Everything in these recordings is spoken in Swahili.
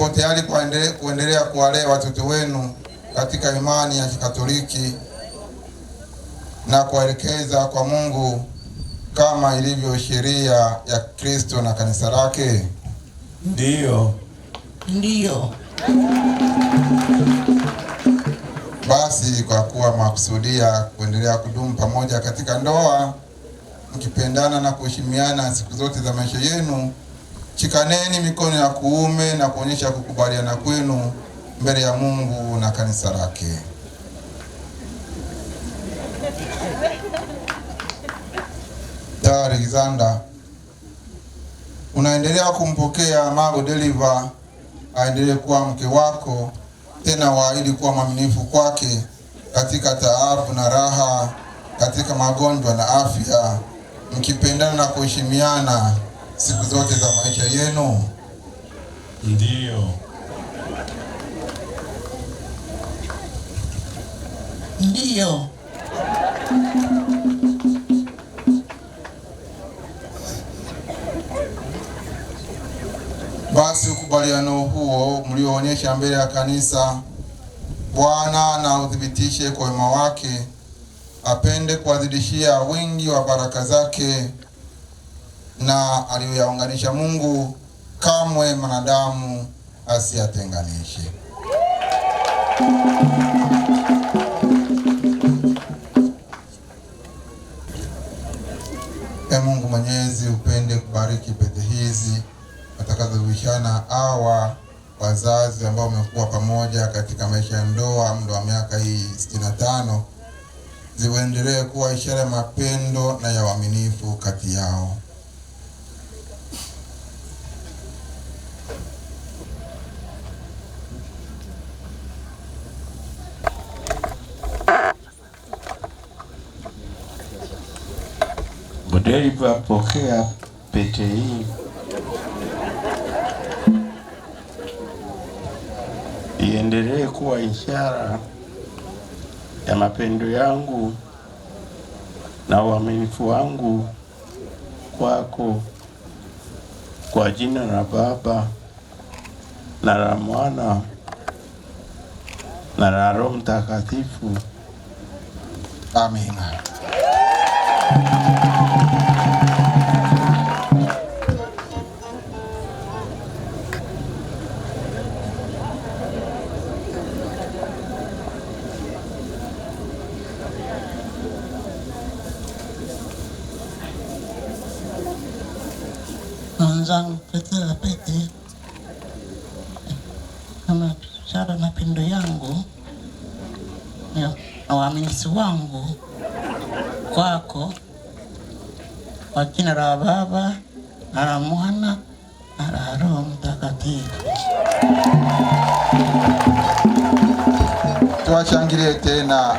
mpo tayari kuendelea kuwalea watoto wenu katika imani ya Kikatoliki na kuwaelekeza kwa Mungu kama ilivyo sheria ya Kristo na kanisa lake? Ndiyo. Ndiyo. Basi kwa kuwa mwakusudia kuendelea kudumu pamoja katika ndoa, mkipendana na kuheshimiana siku zote za maisha yenu, shikaneni mikono ya kuume na kuonyesha kukubaliana kwenu mbele ya Mungu na kanisa lake. Alexander, unaendelea kumpokea Mago Deliver aendelee kuwa mke wako, tena waahidi kuwa mwaminifu kwake katika taabu na raha, katika magonjwa na afya, mkipendana na kuheshimiana siku zote za maisha yenu? Ndiyo. Ndiyo. Basi ukubaliano huo mlioonyesha mbele ya kanisa, Bwana na uthibitishe kwa wema wake, apende kuwazidishia wingi wa baraka zake, na aliyoyaunganisha Mungu kamwe mwanadamu asiyatenganishe. Mungu Mwenyezi, upende kubariki pete hizi watakazovishana hawa wazazi ambao wamekuwa pamoja katika maisha ya ndoa muda wa miaka hii 65, ziendelee kuwa ishara ya mapendo na ya uaminifu kati yao. Deliver, pokea pete hii. Iendelee kuwa ishara ya mapendo yangu na uaminifu wangu kwako, kwa jina la Baba na la Mwana na la Roho Mtakatifu. Amina. Anzang pete kama ishara mapendo yangu na uaminifu wangu kwako, kwa jina la Baba na la Mwana na la Roho Mtakatifu. Tuwashangilie tena.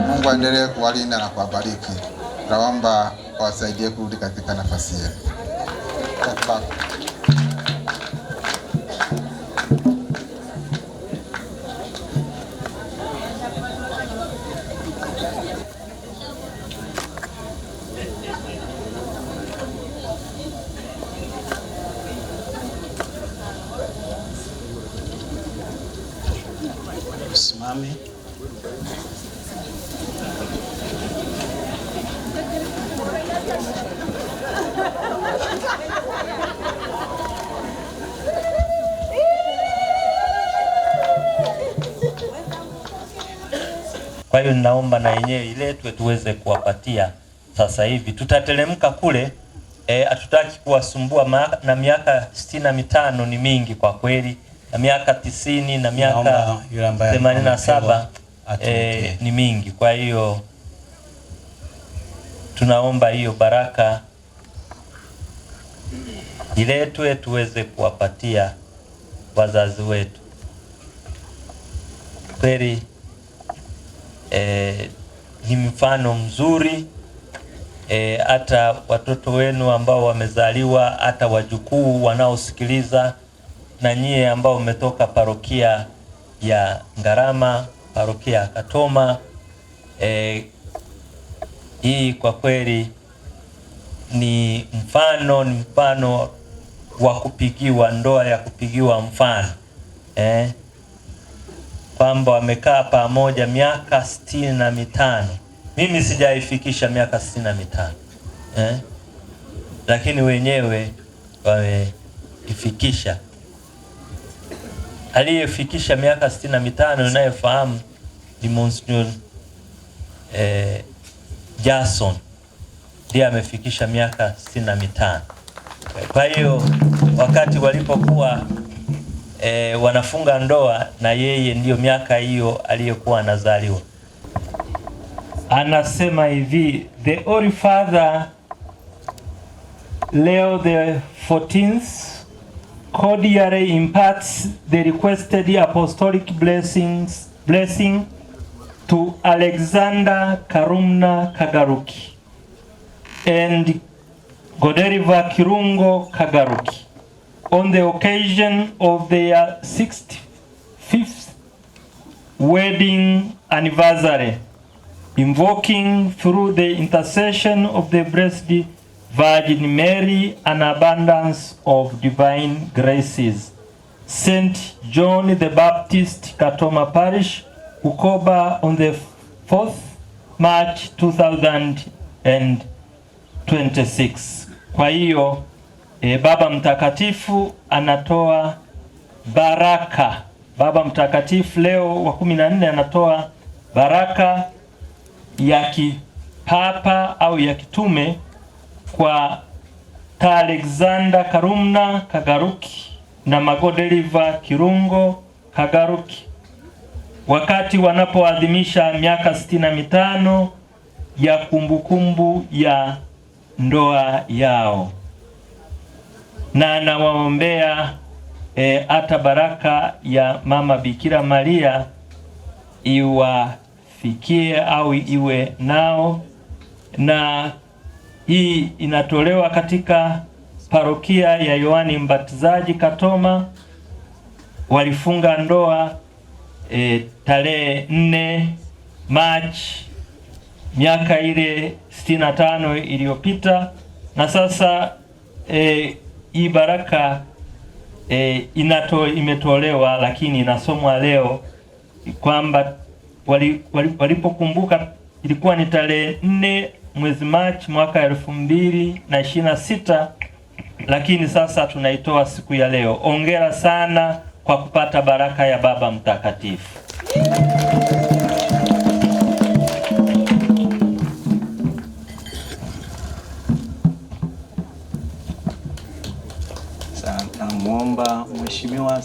Mungu aendelee kuwalinda na kuwabariki. Naomba wasaidie kurudi katika nafasi yenu. Simame. Kwa hiyo ninaomba na yenyewe iletwe tuweze kuwapatia sasa hivi. Tutatelemka kule, hatutaki kuwasumbua na miaka 65 ni mingi kwa kweli, na miaka 90 na miaka 87 ni mingi. Kwa hiyo tunaomba hiyo baraka iletwe tuweze kuwapatia wazazi wetu. Kweli ni mfano mzuri, hata watoto wenu ambao wamezaliwa, hata wajukuu wanaosikiliza, na nyie ambao umetoka parokia ya Ngarama, parokia ya Katoma. Hii kwa kweli ni mfano wa kupigiwa, ndoa ya kupigiwa mfano, kwamba wamekaa pamoja miaka 65. Mimi sijaifikisha miaka 65, lakini wenyewe wameifikisha. Aliyefikisha miaka 65 unayefahamu ni Monsignor Jason, ndiye amefikisha miaka 65. Kwa hiyo wakati walipokuwa wanafunga ndoa, na yeye ndiyo miaka hiyo aliyekuwa anazaliwa. Anasema hivi: The Holy Father Leo the 14th cordially imparts the requested apostolic blessing to Alexander Karumna Kagaruki and Godeliva Kirungo Kagaruki on the occasion of their 65th wedding anniversary, invoking through the intercession of the Blessed Virgin Mary an abundance of divine graces. Saint John the Baptist, Katoma Parish, Bukoba, on the 4th March 2026. Kwa hiyo Baba Mtakatifu anatoa baraka. Baba Mtakatifu Leo wa 14 anatoa baraka ya kipapa au ya kitume kwa Alexander Karumna Kagaruki na Magodeliva Kirungo Kagaruki wakati wanapoadhimisha miaka 65 ya kumbukumbu ya ndoa yao, na nawaombea hata baraka ya Mama Bikira Maria iwafikie au iwe nao. Na hii inatolewa katika parokia ya Yohani Mbatizaji Katoma. Walifunga ndoa tarehe 4 Machi miaka ile 65 iliyopita, na sasa hii baraka imetolewa, lakini inasomwa leo kwamba walipokumbuka ilikuwa ni tarehe 4 mwezi Machi mwaka 2026, lakini sasa tunaitoa siku ya leo. Hongera sana kwa kupata baraka ya Baba Mtakatifu. Namwomba Mheshimiwa